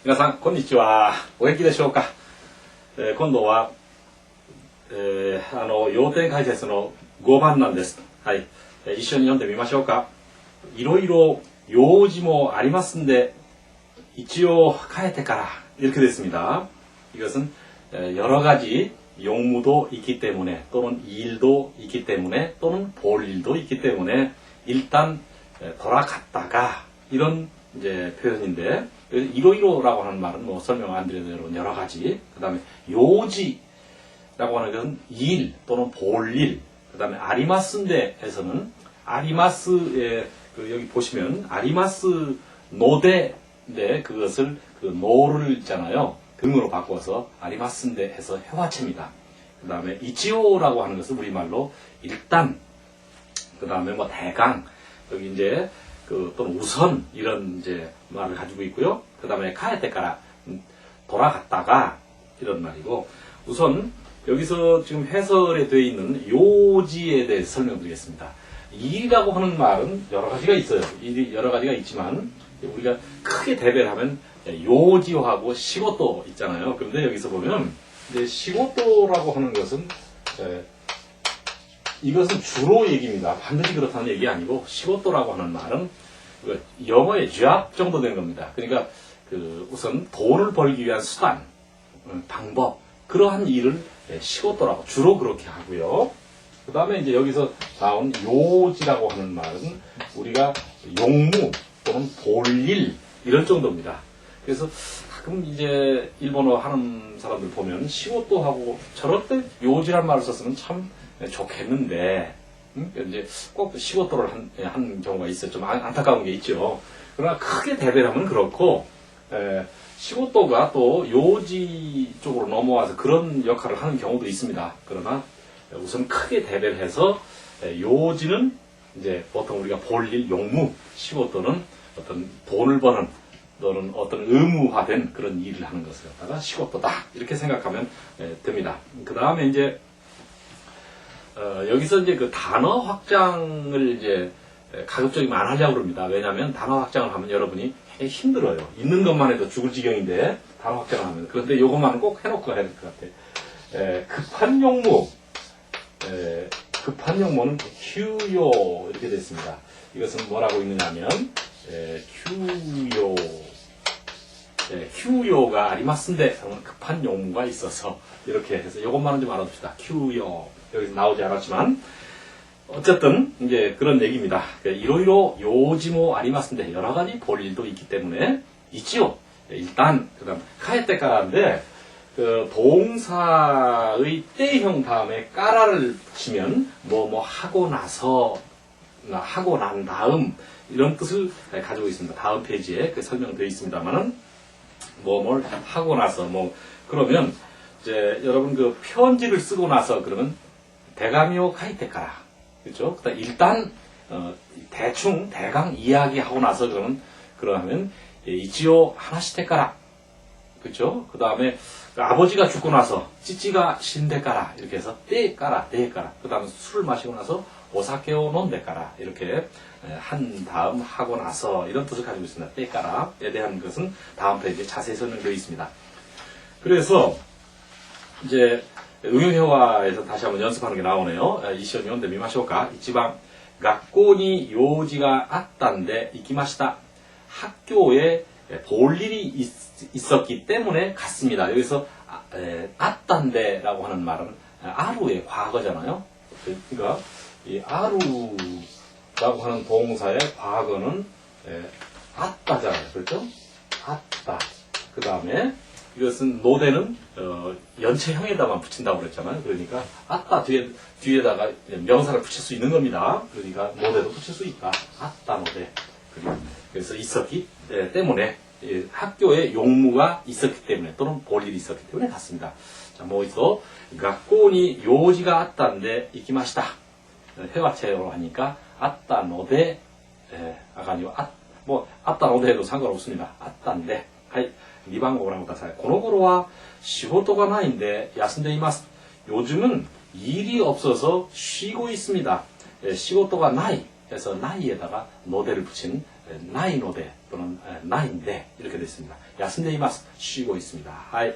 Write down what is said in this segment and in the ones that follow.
皆さん、こんにちは。お元気でしょうか。今度は、要点解説の5番なんです。はい。一緒に読んでみましょうか。いろいろ用事もありますんで, 이치요 가야 되까라 이렇게 됐습니다. 이것은 여러 가지 용무도 있기 때문에 또는 일도 있기 때문에 또는 볼 일도 있기 때문에 일단 돌아갔다가 이런 이제 표현인데, 이로이로라고 하는 말은 뭐 설명 안 드린 대로 여러 가지, 그 다음에 요지라고 하는 것은 일 또는 볼 일, 그 다음에 아리마스인데에서는 아리마스에 여기 보시면 아리마스 노대인데 그것을 그 노를 있잖아요. 등으로 바꿔서 아리마스인데 해서 회화체입니다. 그 다음에 이치오라고 하는 것은 우리말로 일단, 그 다음에 뭐 대강, 여기 이제 또는 우선 이런 이제 말을 가지고 있고요. 그 다음에 가야테까라 돌아갔다가 이런 말이고, 우선 여기서 지금 해설에 되어 있는 요지에 대해서 설명드리겠습니다. 일이라고 하는 말은 여러 가지가 있어요. 일이 여러 가지가 있지만 우리가 크게 대별을 하면 요지하고 시고또 있잖아요. 그런데 여기서 보면 이제 시고또라고 하는 것은 이것은 주로 얘기입니다. 반드시 그렇다는 얘기 아니고, 시고또라고 하는 말은 영어의 job 정도 되는 겁니다. 그러니까 우선 돈을 벌기 위한 수단, 방법, 그러한 일을 시고또라고 주로 그렇게 하고요. 그 다음에 이제 여기서 나온 요지라고 하는 말은 우리가 용무 또는 볼일 이런 정도입니다. 그래서 가끔 이제 일본어 하는 사람들 보면 시고또하고 저럴 때 요지란 말을 썼으면 참 좋겠는데, 이제 꼭 시고또를 한 경우가 있어요. 좀 안타까운 게 있죠. 그러나 크게 대별하면 그렇고, 시고또가 또 요지 쪽으로 넘어와서 그런 역할을 하는 경우도 있습니다. 그러나 우선 크게 대별해서 요지는 이제 보통 우리가 볼일, 용무, 시고또는 어떤 돈을 버는 또는 어떤 의무화된 그런 일을 하는 것을 갖다가 시고또다 이렇게 생각하면 됩니다. 그 다음에 이제 여기서 이제 그 단어 확장을 이제 가급적이면 안 하려고 합니다. 왜냐하면 단어 확장을 하면 여러분이 힘들어요. 있는 것만 해도 죽을 지경인데 단어 확장을 하면. 그런데 이것만은 꼭 해놓고 해야 될 것 같아요. 급한 용무, 급한 용무는 휴요 이렇게 됐습니다. 이것은 뭐라고 읽느냐면 휴요가 아리마스인데 급한 용무가 있어서 이렇게 해서 이것만은 좀 알아둡시다. 휴요 여기서 나오지 않았지만 어쨌든 이제 그런 얘기입니다. 이로이로 요지모 아리마스인데 여러 가지 볼 일도 있기 때문에 있지요. 일단 그다음 카에테까라인데 그 동사의 때형 다음에 까라를 붙이면 뭐 하고 나서 하고 난 다음 이런 뜻을 가지고 있습니다. 다음 페이지에 설명되어 있습니다만은 뭘 하고 나서 그러면 이제 여러분 그 편지를 쓰고 나서 그러면 대가미오 카이테까라, 그렇죠? 그다음 일단 대충 대강 이야기하고 나서 그러면 이치요 하나시테까라, 그렇죠? 그 다음에 아버지가 죽고 나서 찌찌가 신데까라 이렇게 해서 떼까라 떼까라, 그 다음에 술을 마시고 나서 오사케오 논데까라 이렇게 한 다음 하고 나서 이런 뜻을 가지고 있습니다. 떼까라에 대한 것은 다음 페이지에 자세히 설명되어 있습니다. 그래서 이제 응용회화에서 다시 한번 연습하는 게 나오네요. 이 시험이 온데 미마쇼까. 이치방 학교니 요지가 아딴데 이키마시다. 학교에 볼 일이 있었기 때문에 갔습니다. 여기서 아딴데라고 하는 말은 아루의 과거잖아요. 그러니까 이 아루라고 하는 동사의 과거는 아따잖아요. 그렇죠? 아따. 그 다음에 이것은 노대는 연체형에다만 붙인다고 그랬잖아요. 그러니까 아따 뒤에다가 명사를 붙일 수 있는 겁니다. 그러니까 노대도 붙일 수 있다. 아따 노대. 그래서 있었기 때문에 학교에 용무가 있었기 때문에 또는 볼 일이 있었기 때문에 갔습니다. 자, 또 학교니 요지가 아따인데 이키마시다. 회화체로 하니까 아따 노대 아가니요 아따 노대도 상관없습니다. 아따인데. 2番をご覧ください。この頃は仕事がないんで休んでいます。 요즘은 일이 없어서 쉬고 있습니다. 시고토가 나이, 그래서 나이에다가 노대를 붙인 나이 노대, 또는 나인데 이렇게 되어 있습니다. 야스네이마스 쉬고 있습니다. 하이.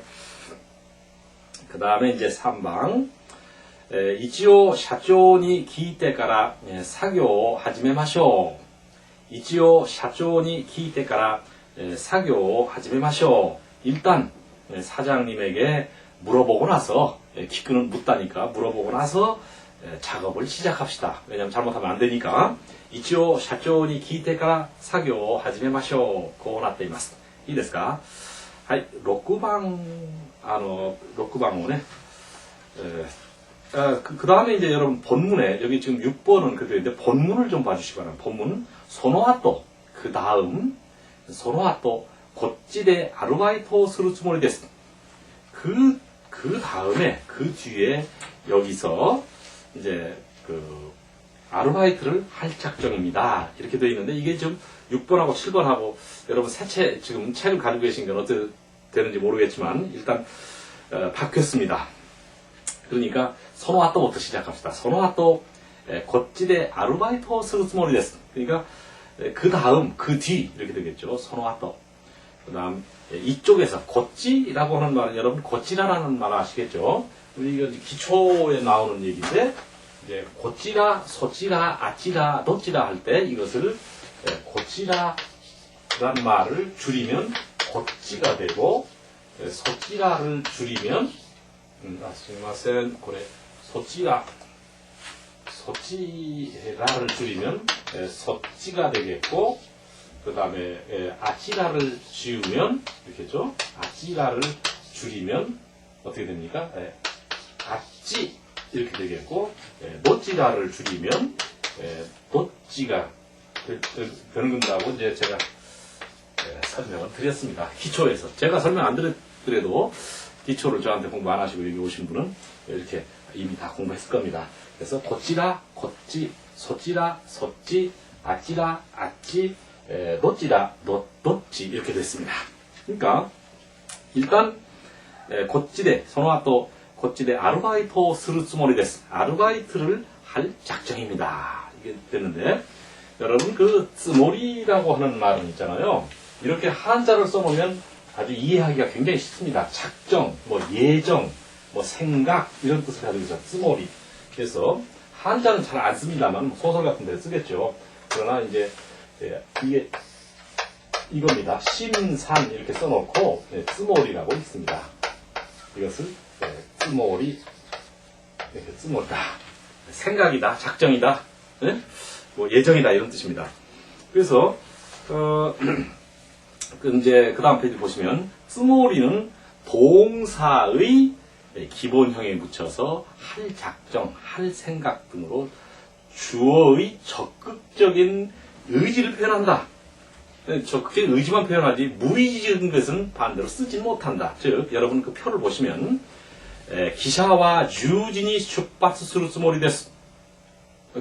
그 다음에 이제 3방 이치오社長に 聞いてから作業を始めましょう. 이치오社長に 聞いてから作業を始めましょう. 일단 사장님에게 물어보고 나서 기크는 묻다니까 물어보고 나서 작업을 시작합시다. 왜냐하면 잘못하면 안 되니까. 이치오社長に 聞いてから作業を始めましょう. こうなっています. いいですか? はい、6番をね, 그 다음에 이제 여러분 본문에, 여기 지금 6번은 그렇게 있는데 본문을 좀 봐주시기 바랍니다. 본문, その後, 그 다음, その後, こっちでアルバイトをするつもりです. 그 다음에, 그 뒤에 여기서 이제 아르바이트를 할 작정입니다. 이렇게 되어 있는데 이게 지금 6번하고 7번하고 여러분 지금 책을 가지고 계신 건 어떻게 되는지 모르겠지만 일단 바뀌었습니다. 그러니까 その後부터 시작합시다. その後 こっちで 아르바이트をするつもりです. 그러니까 그 다음, 그 뒤 이렇게 되겠죠. その後. 그 다음 이쪽에서 고찌라고 하는 말은 여러분 고찌라라는 말 아시겠죠? 우리 이거 기초에 나오는 얘기인데 이제 고찌라, 소찌라, 아찌라, 도찌라 할 때 이것을 고찌라라는 말을 줄이면 고찌가 되고 소찌라를 줄이면 스미마센, 그래 소찌라를 줄이면 소찌가 되겠고 그 다음에 아찌라를 지우면 이렇게죠. 아찌라를 줄이면 어떻게 됩니까? 아찌 이렇게 되겠고 노찌라를 줄이면 노찌가 되는 건다고 이제 제가 설명을 드렸습니다. 기초에서 제가 설명 안 드렸더라도 기초를 저한테 공부 안 하시고 여기 오신 분은 이렇게 이미 다 공부했을 겁니다. 그래서 고찌라, 고찌, 소찌라, 소찌, 아찌라, 아찌, 노찌라, 노찌 이렇게 됐습니다. 그러니까 일단 고찌대, その後 고찌대 아르바이트をするつもりです. 아르바이트를 할 작정입니다. 이게 됐는데 여러분 그 쯔모리라고 하는 말은 있잖아요. 이렇게 한자를 써놓으면 아주 이해하기가 굉장히 쉽습니다. 작정, 뭐 예정, 뭐 생각 이런 뜻을 가지고 있어요. 쯔모리. 그래서 한자는 잘 안 씁니다만 소설 같은 데 쓰겠죠. 그러나 이제 이게 이겁니다. 심산 이렇게 써놓고 쯔모리라고 있습니다. 이것을 쯔모리, 이렇게 쯔모리다. 생각이다, 작정이다, 네? 뭐 예정이다 이런 뜻입니다. 그래서 이제 그 다음 페이지 보시면 쯔모리는 동사의 기본형에 묻혀서 할 작정, 할 생각 등으로 주어의 적극적인 의지를 표현한다. 적극적인 의지만 표현하지 무의지적인 것은 반대로 쓰지 못한다. 즉 여러분 그 표를 보시면 기차와 유진이 출発するつもりです.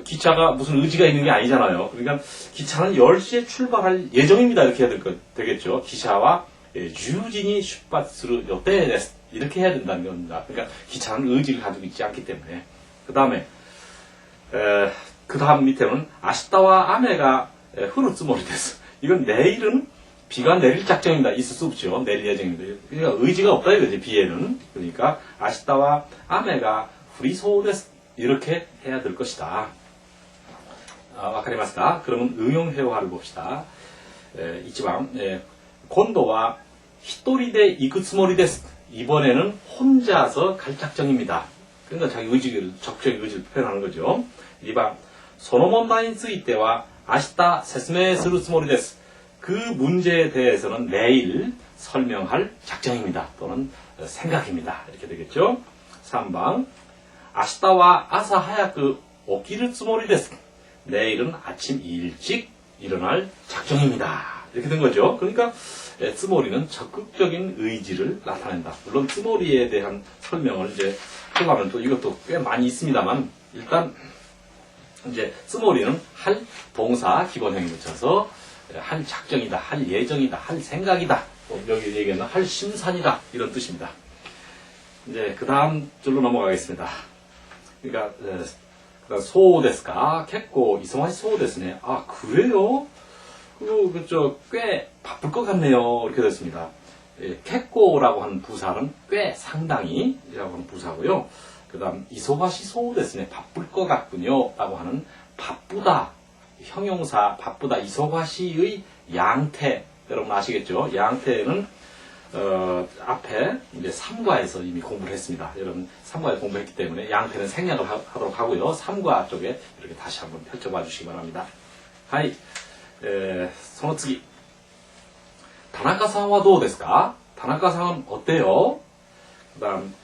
기차가 무슨 의지가 있는 게 아니잖아요. 그러니까 기차는 10시에 출발할 예정입니다. 이렇게 해야 되겠죠. 기차와 유진이 출発する予定です. 이렇게 해야 된다는 겁니다. 그러니까 기차는 의지를 가지고 있지 않기 때문에. 그 다음에 그 다음 밑에는 아시다와 아메가 흐를つもりです. 이건 내일은 비가 내릴 작정입니다. 있을 수 없죠. 내릴 예정입니다. 그러니까 의지가 없다 이거지, 비에는. 그러니까 아시다와 아메가 후리소데스 이렇게 해야 될 것이다. 와카리마스까? 그러면 응용회화를 봅시다. 이치방 곤도와 히토리데 이쿠 츠모리 데스. 이번에는 혼자서 갈 작정입니다. 그러니까 자기 의지를, 적극적인 의지를 표현하는 거죠. 2번 その問題については 아시다 세스메するつもりです. 그 문제에 대해서는 내일 설명할 작정입니다. 또는 생각입니다. 이렇게 되겠죠. 3번 아시다와 아사 하야쿠 오키를 つもりです. 내일은 아침 일찍 일어날 작정입니다. 이렇게 된 거죠. 그러니까 쯔모리는 적극적인 의지를 나타낸다. 물론 쯔모리에 대한 설명을 이제 하려면 또 이것도 꽤 많이 있습니다만 일단 이제 쯔모리는 할 동사 기본형에 붙여서 할 작정이다, 할 예정이다, 할 생각이다, 여기 얘기하는 할 심산이다 이런 뜻입니다. 이제 그 다음 줄로 넘어가겠습니다. 그러니까 소데스까? 겠고 이성하시 소데스네. 아 그래요? 꽤 바쁠 것 같네요. 이렇게 됐습니다. 예, 켓고라고 하는 부사는 꽤 상당히 이라고 하는 부사고요. 그 다음 이소가시 소우 됐으네. 바쁠 것 같군요 라고 하는 바쁘다 형용사 바쁘다 이소가시의 양태 여러분 아시겠죠? 양태는 앞에 이제 3과에서 이미 공부를 했습니다. 여러분 3과에 공부했기 때문에 양태는 생략을 하도록 하고요. 3과 쪽에 이렇게 다시 한번 펼쳐봐 주시기 바랍니다. 하이, その次 田中さんはどうですか? 田中さん 어때요? 그 다음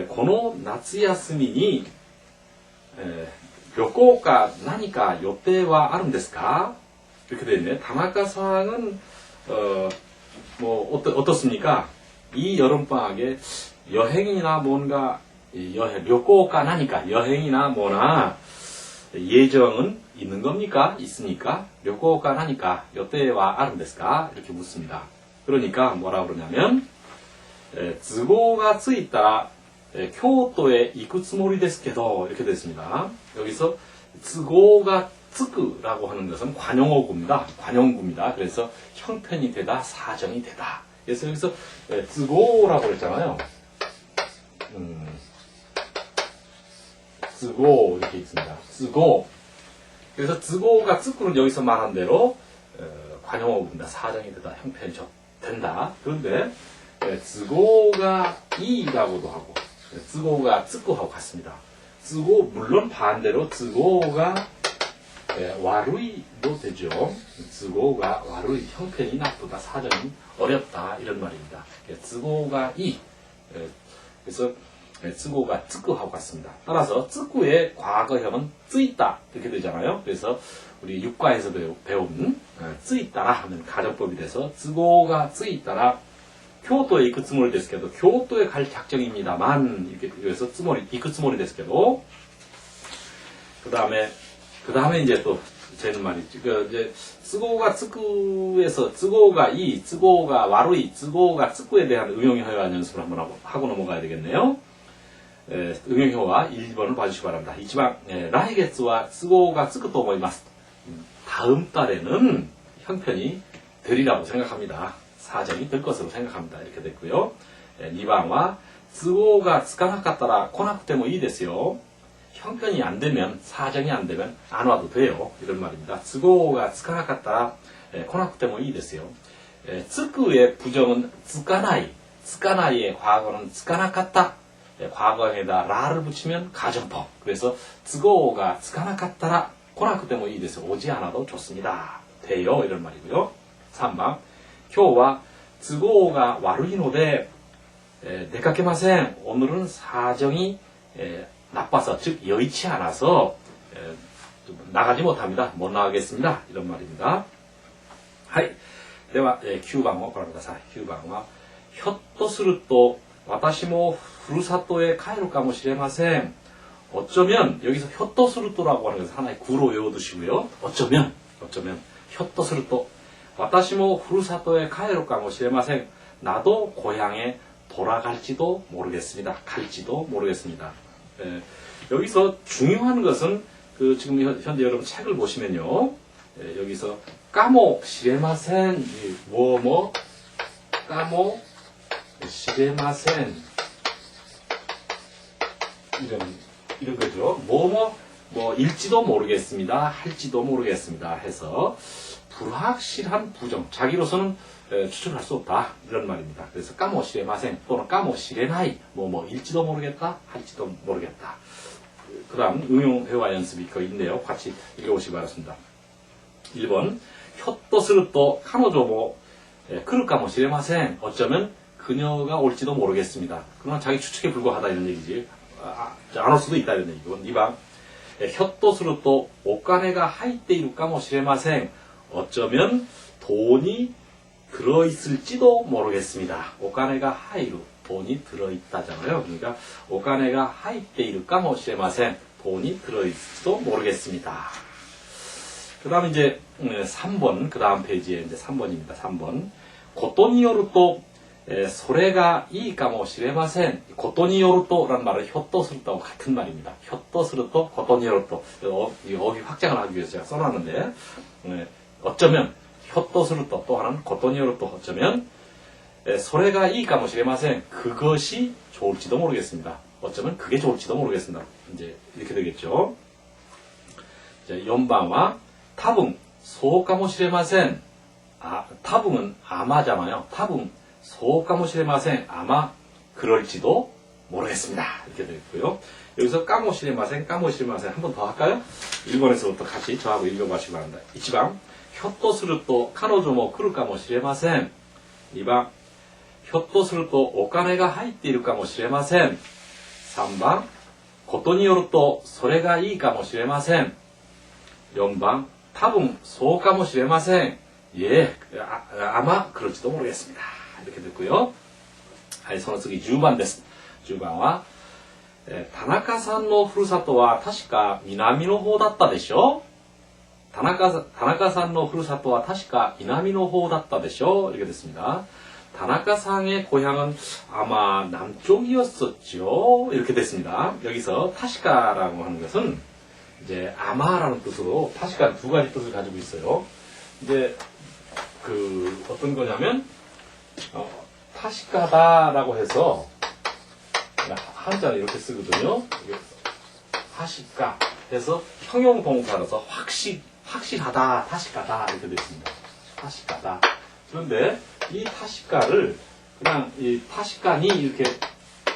この夏休みに旅行か何か予定はあるんですか? 이렇게 되어 있네. 다나카상은 어떻습니까? 이 여름방학에 여행이나 뭔가旅行か何か 여행이나 뭐나 예정은 있는 겁니까? 있습니까? 旅行か何か 予定は あるんですか? 이렇게 묻습니다. 그러니까 뭐라 그러냐면 都合がついたら 교토에 行くつもりですけど 이렇게 됐습니다. 여기서 都合が つく라고 하는 것은 관용어구입니다. 관용구입니다. 그래서 형편이 되다, 사정이 되다. 그래서 여기서 都合라고 그랬잖아요. 都合 이렇게 있습니다. 都合. 그래서 都合가 つく는 여기서 말한 대로 관용어구입니다. 사정이 되다, 형편이 된다. 그런데 都合가 いい라고도 하고 都合가 つく하고 같습니다. 都合 물론 반대로 都合가 와루이도 되죠. 都合가 와루이 형편이 나쁘다, 사정이 어렵다 이런 말입니다. 都合가 いい 그래서 都合가 つく하고 같습니다. 따라서 つく의 과거형은 ついた 이렇게 되잖아요. 그래서 우리 육과에서 배운 ついた라 하면 가정법이 돼서 都合가 ついたら 교토에 行くつもりですけど 교토에 갈 작정입니다만 이렇게 그래서 行くつもりですけど 그 다음에 이제 또 재는 말이 있지. 이제 都合가 つく에서 都合가 いい, 都合가 와루이, 都合가 つく에 대한 응용효화 연습을 한번 하고 넘어가야 되겠네요. 응용효화 1번을 봐주시기 바랍니다. 이치방 来月は 都合가 つくと思います. 다음 달에는 형편이 되리라고 생각합니다. 사정이 될 것으로 생각합니다. 이렇게 됐고요. 2번은 都合가 つかなかったら来なくてもいいですよ. 형편이 안 되면, 사정이 안 되면 안 와도 돼요. 이런 말입니다. 都合가 つかなかったら来なくてもいいですよ. つく의 부정은 つかない. つかない의 과거는 つかなかった. 과거에다 라를 붙이면 가정법. 그래서 都合가 つかなかったら来なくてもいいですよ. 오지 않아도 좋습니다. 돼요. 이런 말이고요. 3번 今日は都合が悪いので出かけません. 오늘은 사정이 나빠서 즉 여의치 않아서 나가지 못합니다. 못 나가겠습니다. 이런 말입니다. はい。では、9番をご覧ください. 9番はひょっとすると私もふるさとへ帰るかもしれません. 어쩌면 여기서 ひょっとする또라고 하는 것은 하나의 구로 외워두시고요. 어쩌면 ひょっとすると 私もふるさとへ帰るかもしれません. 나도 고향에 돌아갈지도 모르겠습니다. 갈지도 모르겠습니다. 여기서 중요한 것은 지금 현재 여러분 책을 보시면요. 여기서 까모 시레마센 뭐뭐 까모 시레마센 이런 거죠. 뭐 일지도 모르겠습니다. 할지도 모르겠습니다. 해서 불확실한 부정, 자기로서는 추측할 수 없다 이런 말입니다. 그래서 까모시레마생 또는 까모시레나이 일지도 모르겠다, 할지도 모르겠다. 그 다음 응용회화 연습이 거기 있네요. 같이 읽어보시기 바랍니다. 1번 ひょっとすると 彼女も 来るかもしれません. 어쩌면 그녀가 올지도 모르겠습니다. 그러나 자기 추측에 불과하다 이런 얘기지. 안 올 수도 있다 이런 얘기고. 2번 ひょっとすると お金が入っているかもしれません. 어쩌면 돈이 들어있을지도 모르겠습니다. お金が入る 돈이 들어있다잖아요. 그러니까 お金が入っているかもしれません. 돈이 들어있을지도 모르겠습니다. 그 다음 이제 3번 그 다음 페이지에 이제 3번입니다. 3번 ことによるとそれがいいかもしれません. ことによると라는 말은 ひょっとすると같은 말입니다. ひょっとするとことによると어휘 확장을 하기 위해서 제가 써놨는데 어쩌면 효도스루또 또 하나는 고토니요르또 어쩌면 소래가 이かもしれません. 그것이 좋을지도 모르겠습니다. 어쩌면 그게 좋을지도 모르겠습니다. 이제 이렇게 되겠죠. 이제 4번와 多分そうかもしれません.多分 아마잖아요. 多分そうかもしれません. 아마 그럴지도 모르겠습니다. 이렇게 되겠고요. 여기서 かもしれません, かもしれません. 한 번 더 할까요? 1번에서부터 같이 저하고 읽어보시기 바랍니다. 1번, ひょっとすると彼女も来るかもしれません. 2번, ひょっとするとお金が入っているかもしれません. 3番、ことによるとそれがいいかもしれません. 4番、多分そうかもしれません. 예, 아마 그럴지도 모르겠습니다. 이렇게 됐고요. はい、その次10番です。10番は、田中さんのふるさとは確か南の方だったでしょ? 田中さんのふるさとは確か南の方だったでしょ? 이렇게 됐습니다. 다나카상의 고향은 아마 남쪽이었었죠. 이렇게 됐습니다. 여기서 타시카라고 하는 것은 이제 아마라는 뜻으로 타시카 두 가지 뜻을 가지고 있어요. 이제 그 어떤 거냐면 타시카다라고 해서 한자를 이렇게 쓰거든요. 타시카 해서 형용동사라서 확실하다, 타시카다 이렇게 됐습니다. 타시카다. 그런데 이 타시카를 그냥 이 타시카니 이렇게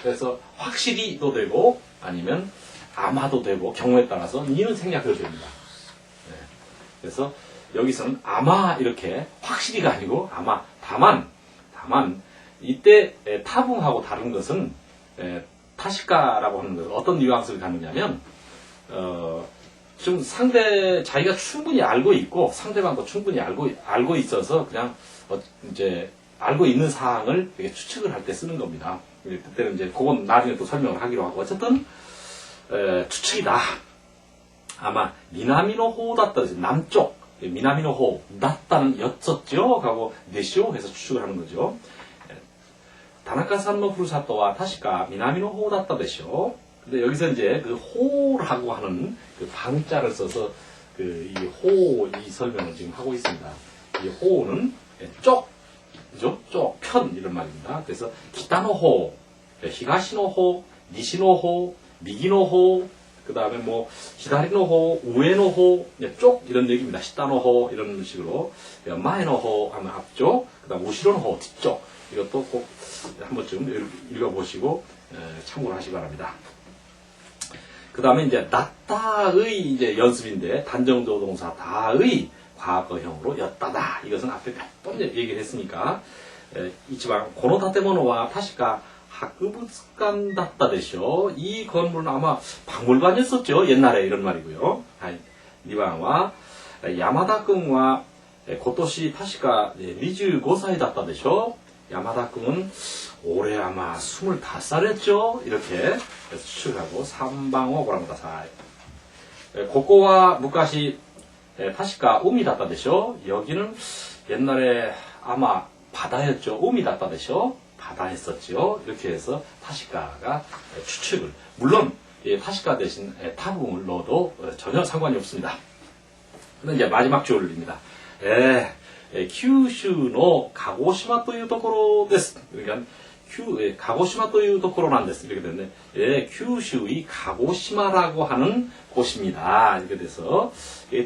해서 확실히도 되고 아니면 아마도 되고 경우에 따라서 니는 생략해도 됩니다. 네. 그래서 여기서는 아마 이렇게 확실히가 아니고 아마 다만 이때 타붕하고 다른 것은 타시카라고 하는 것은 어떤 뉘앙스를 갖느냐면 좀 자기가 충분히 알고 있고 상대방도 충분히 알고 있어서 그냥 이제 알고 있는 사항을 이렇게 추측을 할 때 쓰는 겁니다. 그때는 이제 그건 나중에 또 설명을 하기로 하고 어쨌든 추측이다. 아마 미나미노호だった 남쪽 미나미노호 낫다는 였었죠. 하고 네시오 해서 추측을 하는 거죠. 다나카산의 후르사토와 타시카 미나미노호 だったでしょ. 근데 여기서 이제 그 호라고 하는 그 방자를 써서 그 이 설명을 지금 하고 있습니다. 이 호는 쪽, 그죠? 쪽, 편 이런 말입니다. 그래서 기타노호, 히가시노호, 니시노호, 미기노호, 그 다음에 뭐 히다리노호, 우에노호, 쪽 이런 얘기입니다. 시타노호 이런 식으로 마에노호 하면 앞쪽, 그 다음 우시로노호 뒤쪽 이것도 꼭 한 번쯤 읽어보시고 참고를 하시기 바랍니다. 그 다음에 이제 낫다의 이제 연습인데 단정조동사 다의 과거형으로 였다다. 이것은 앞에 몇 번 얘기를 했으니까 이치방 고노다테모노와 타시카 학부관 닷다 되쇼. 이 건물은 아마 박물관이었었죠. 옛날에 이런 말이고요. 니방와 야마다군과 고토시 타시카 25살 닷다 되쇼. 야마다군은 올해 아마 25살이었죠. 이렇게 추측하고 3방어 고라무다사이. 고코와 무카시 타시카 우미 닷다 되쇼. 여기는 옛날에 아마 바다였죠. 우미 닷다 되쇼. 바다였었죠. 이렇게 해서 타시카가 추측을 물론 타시카 대신 타붕을 넣어도 전혀 상관이 없습니다. 그런데 이제 마지막 줄입니다. 규슈의 가고시마 というところです. 그러니까 가고시마 というところなんです. 이렇게 됐네. 규슈의 가고시마라고 하는 곳입니다. 이렇게 돼서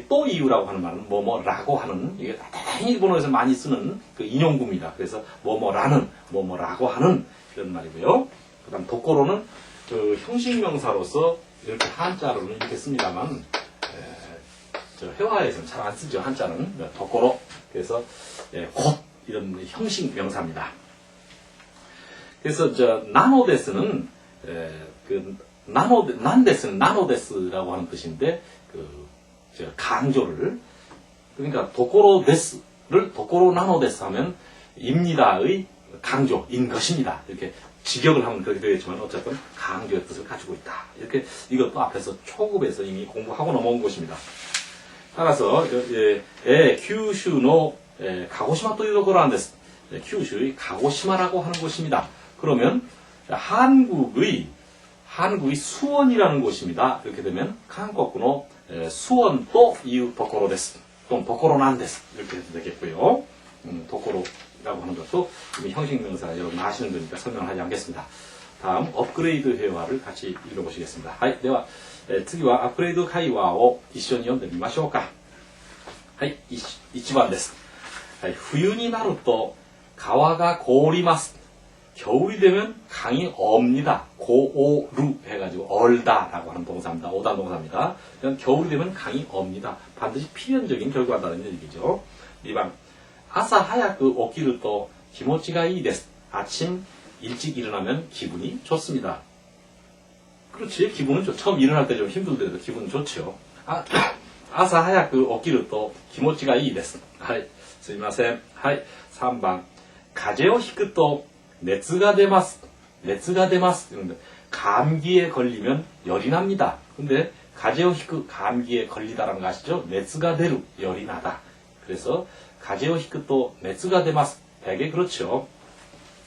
또 이유라고 하는 말은 뭐뭐라고 하는 이게 다행히 일본어에서 많이 쓰는 그 인용구입니다. 그래서 뭐뭐라는 뭐뭐라고 하는 이런 말이고요. 그다음 도코로는 그 형식명사로서 이렇게 한자로는 이렇게 씁니다만 저 회화에서는 잘 안 쓰죠. 한자는 도코로. 그래서 곧 이런 형식 명사입니다. 그래서 저 나노데스는 그 난데스는 나노데스라고 하는 뜻인데 저 강조를 그러니까 도코로데스를 도코로 나노데스 하면 입니다의 강조인 것입니다. 이렇게 직역을 하면 그렇게 되겠지만 어쨌든 강조의 뜻을 가지고 있다. 이렇게 이것도 앞에서 초급에서 이미 공부하고 넘어온 것입니다. 따라서 규슈의 가고시마 というところなんです. 규슈의 가고시마라고 하는 곳입니다. 그러면 한국의 수원이라는 곳입니다. 이렇게 되면 한국의 수원도 이유 도코로です. 또는 도코로 난데스 이렇게 해도 되겠고요. 도코로라고 하는 것도 이미 형식명사 여러분 아시는 거니까 설명을 하지 않겠습니다. 다음 업그레이드 회화를 같이 읽어보시겠습니다. 하이, では、次はアップグレード会話を一緒に読んでみましょうか。はい、1番です。はい、冬になると川が凍ります。 겨울이 되면 강이 옵니다. 고오루 해가지고 얼다라고 하는 동사입니다. 오다 동사입니다. 겨울이 되면 강이 옵니다. 반드시 필연적인 결과다는 얘기죠. 2번 아사 하야쿠 오키루 또 기모치가 이 데스. 아침 일찍 일어나면 기분이 좋습니다. 그렇지, 기분은 좋죠. 처음 일어날 때 좀 힘들더라도 기분은 좋죠. 아사 하야쿠 오키루 또 기모치가 이 데스. 하이, すみません. 하이, 3번 가제오 히쿠 또熱が出ます.熱が出ます. 감기에 걸리면 열이 납니다. 근데 가제오 히쿠 감기에 걸리다라는 거 아시죠?熱が出る 열이 나다. 그래서 가제오 히쿠 또熱が出ます. 되게 그렇죠.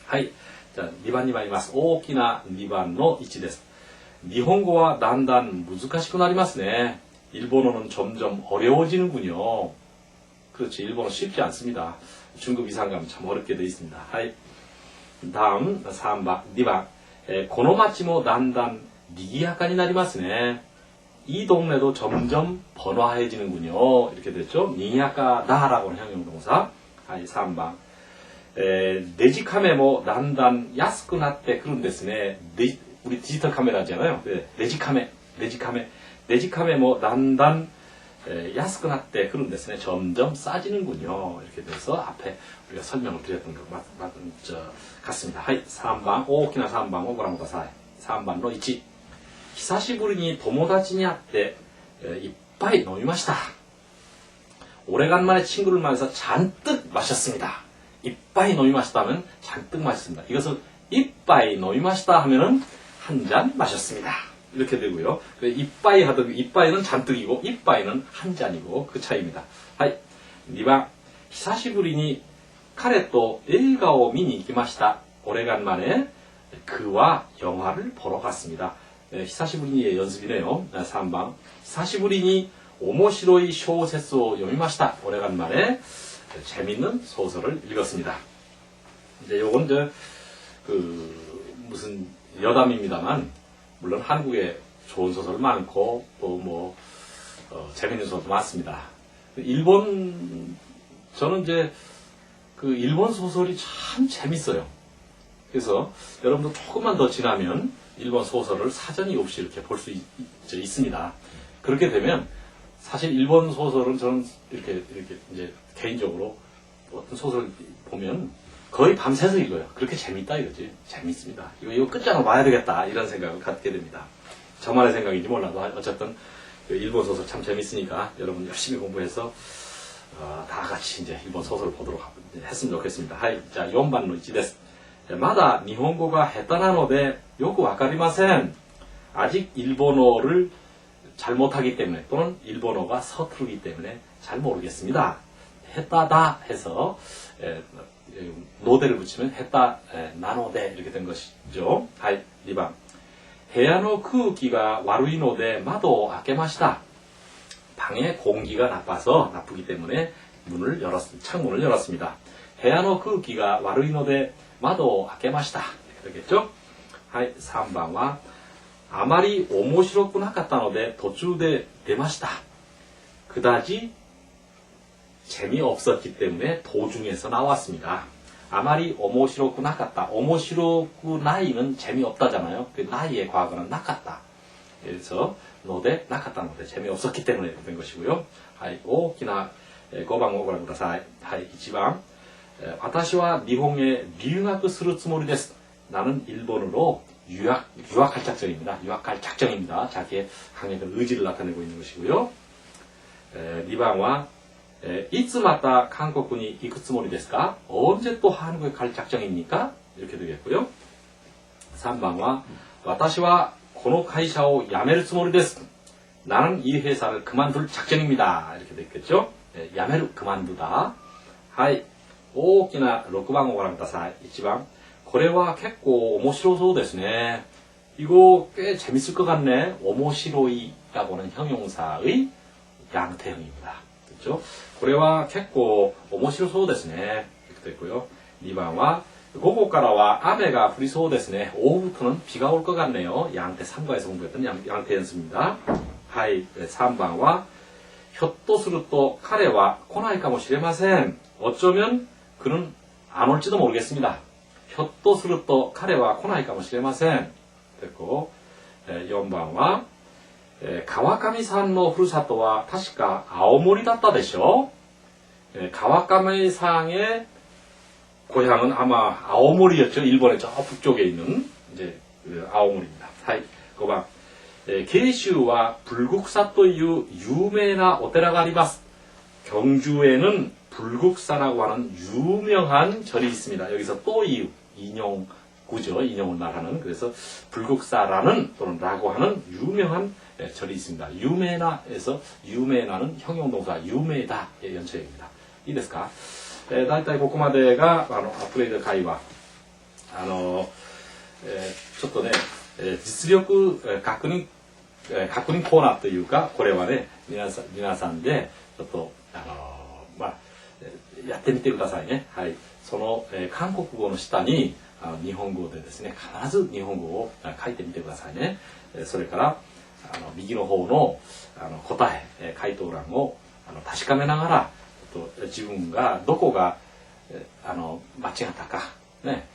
하이. 자, 2番に参ります. 大きな2番の1です. 일본어와 단단 難しくなりますね. 일본어는 점점 어려워지는군요. 그렇지, 일본어 쉽지 않습니다. 중급 이상 가면 참 어렵게 되어 있습니다. 하이. 다음 3번, 2번. この町もだんだん賑やかになりますね. 이 동네도 점점 번화해지는군요. 이렇게 됐죠. 니야카다라고 하는 형용동사. 3번. デジカメもだんだん安くなってくるんですね. 우리 디지털 카메라잖아요.デジカメもだんだん安くなってくるんですね. 점점 싸지는군요. 이렇게 돼서 앞에 우리가 설명을 드렸던 것 같습니다. 하이, 3번, 大きな3番をご覧ください. 3番の1. 久しぶりに友達に会っていっぱい飲みました. 오래간만에 친구를 만나서 잔뜩 마셨습니다. 이빠이 노이마시다면 잔뜩 마셨습니다. 이것을 이빠이 노이마시다 하면은 한 잔 마셨습니다. 이렇게 되고요. 이빠이 하던 이빠이는 잔뜩이고 이빠이는 한 잔이고 그 차이입니다. 하이, 2번. 久しぶりに彼と映画を見に行きました. 오래간만에 그와 영화를 보러 갔습니다. 久しぶりに 연습이네요. 3번. 久しぶりに面白い小説を読みました. 오래간만에 재밌는 소설을 읽었습니다. 이제 요건 무슨 여담입니다만, 물론 한국에 좋은 소설 많고, 또 재밌는 소설도 많습니다. 저는 이제 일본 소설이 참 재밌어요. 그래서 여러분도 조금만 더 지나면 일본 소설을 사전이 없이 이렇게 볼 수 있습니다. 그렇게 되면 사실 일본 소설은 저는 이렇게 이제 개인적으로 어떤 소설을 보면 거의 밤새서 읽어요. 그렇게 재밌다 이거지. 재밌습니다. 이거 끝장을 봐야 되겠다 이런 생각을 갖게 됩니다. 저만의 생각인지 몰라도 어쨌든 일본 소설 참 재밌으니까 여러분 열심히 공부해서 다 같이 이제 일본 소설을 보도록 했으면 좋겠습니다. 하이, 자, 4番の1です. まだ日本語が下手なのでよくわかりません. 아직 일본어를 잘 못하기 때문에 또는 일본어가 서투르기 때문에 잘 모르겠습니다. 했다다 해서 노대를 붙이면 했다 나노대 이렇게 된 것이죠. 하이, 2번. 部屋の空気が悪いので窓を開けました. 방의 공기가 나쁘기 때문에 창문을 열었습니다. 部屋の空気が悪いので窓を開けました. 이렇게 되겠죠. 하이, 3번은 あまり面白くなかったので途中で出ました. 그다지 재미없었기 때문에 도중에서 나왔습니다. 아마리 오모시로쿠 나갔다. 오모시로쿠 나이는 재미없다잖아요. 그 나이의 과거는 나갔다. 그래서 노대 나갔다 노대 재미없었기 때문에 된 것이고요. 하이, 大きな 5번をご覧ください. 하이, 1번. 私は日本へ留学するつもりです. 나는 일본으로 유학할 작정입니다. 유학할 작정입니다. 자기의 강력한 의지를 나타내고 있는 것이고요. 2번은 いつまた韓国に行くつもりですか? 언제 또 한국에 갈 작정입니까? 이렇게 되겠고요. 3번은 私はこの会社を辞めるつもりです. 나는 이 회사를 그만둘 작정입니다. 이렇게 되겠죠. 야메루 그만두다. 하이, 大きな 6番をご覧ください. 1번. これは結構面白そうですね. 이거 꽤 재밌을 것 같네. 오모시로이라고 하는 형용사의 양태형입니다. 있죠. これは結構面白そうですね。됐고요. 2番は午後からは雨が降りそうですね. 오후부터는 비가 올 것 같네요. 양태 3과에서 공부했던 양태 연습입니다. はい。3番はひょっとすると彼は来ないかもしれません. 어쩌면 그는 안 올지도 모르겠습니다. ひょっとすると彼は来ないかもしれません. 됐고 4番は川上さんのふるさとは確か青森だったでしょ?川上상의 고향은 아마 아오모리였죠. 일본의 저 북쪽에 있는 이제 아오모리입니다. 5번 慶州は 불국사という 유명한 오테라가 あります. 경주에는 불국사라고 하는 유명한 절이 있습니다. 여기서 또 인용구죠. 인용을 말하는. 그래서 불국사라는 또는 라고 하는 유명한 절이 있습니다. 유메나에서 유메나는 형용동사 유메다의 연체입니다. 이ですか? だいたいここまでがアップレイド会話。ちょっとね、実力確認コーナーというか、これはね、皆さんでちょっとやってみてくださいね。はい。その、韓国語の下に日本語でですね、必ず日本語を書いてみてくださいね。それから右の方の答え、回答欄を確かめながら、自分がどこが間違ったか、ね、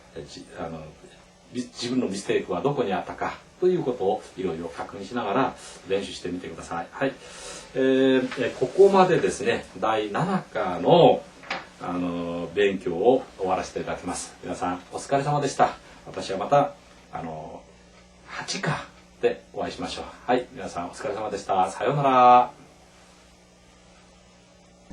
自分のミステイクはどこにあったかということをいろいろ確認しながら練習してみてください。はい。ここまでですね、第7課の勉強を終わらせていただきます。皆さんお疲れ様でした。私はまた8課でお会いしましょう。はい、皆さんお疲れ様でした。さようなら。